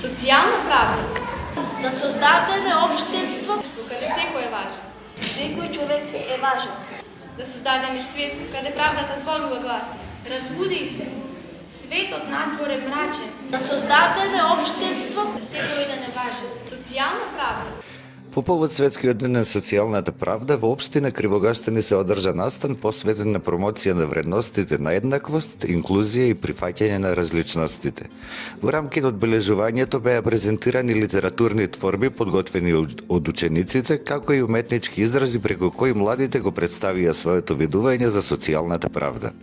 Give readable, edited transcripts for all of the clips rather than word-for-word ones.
Социјална правда. Да создадеме општество каде секој е важен. Секој човек е важен. Да создадеме свет каде правдата зборува гласно. Разбуди се. Светот надвор е мрачен. Да создадеме општество да секој да не важен. Социјална правда. По повод Светскиот ден на социјалната правда, во општина Кривограштани се одржа настан посветен на промоција на вредностите на еднаквост, инклузија и прифаќање на различностите. Во рамки на одбележувањето беа презентирани литературни творби подготвени од учениците, како и уметнички изрази преку кои младите го представија своето видување за социјалната правда.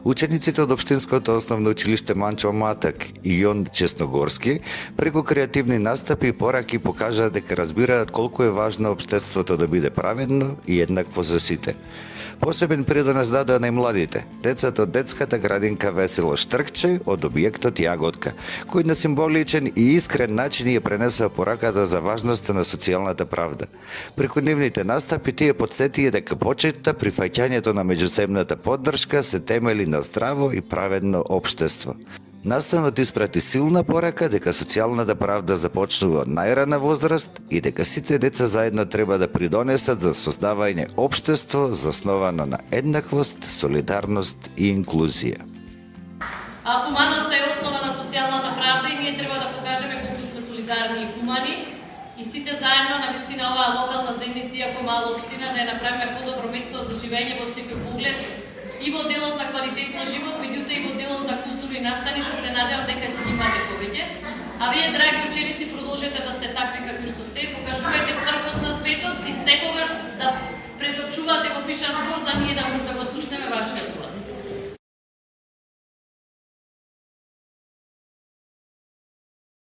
Учениците од Општинското основно училиште Манчо Матак и Јон Чесногорски преку креативни настапи и пораки покажаа дека разбираат колку е важно општеството да биде праведно и еднакво за сите. Посебен придонес дадоа најмладите, децата од детската градинка Весело Штркче од објектот Јаготка, кој на символичен и искрен начин ја пренесоа пораката за важноста на социјалната правда. Преку нивните настапи тие потсетија дека почетта прифаќањето на меѓусебната поддршка се темели на здраво и праведно општество. Настанот испрати силна порака дека социјалната правда започнува од најрана возраст и дека сите деца заедно треба да придонесат за создавање општество засновано на еднаквост, солидарност и инклузија. Хуманоста е основа на социјалната правда и ние треба да покажеме колку сме солидарни и хумани и сите заедно на вистина оваа локална заедница, иако мала општина, да ја направиме подобро место за живење во секој поглед и во делот на квалитетно живот, меѓутоа и во делот на културни настани, што се надевам дека ќе имате повеќе. А вие, драги ученици, продолжете да сте такви какви што сте, покажувајте првост на светот и секогаш да преточувате во пишан збор за ние да може да го слушнеме вашиот.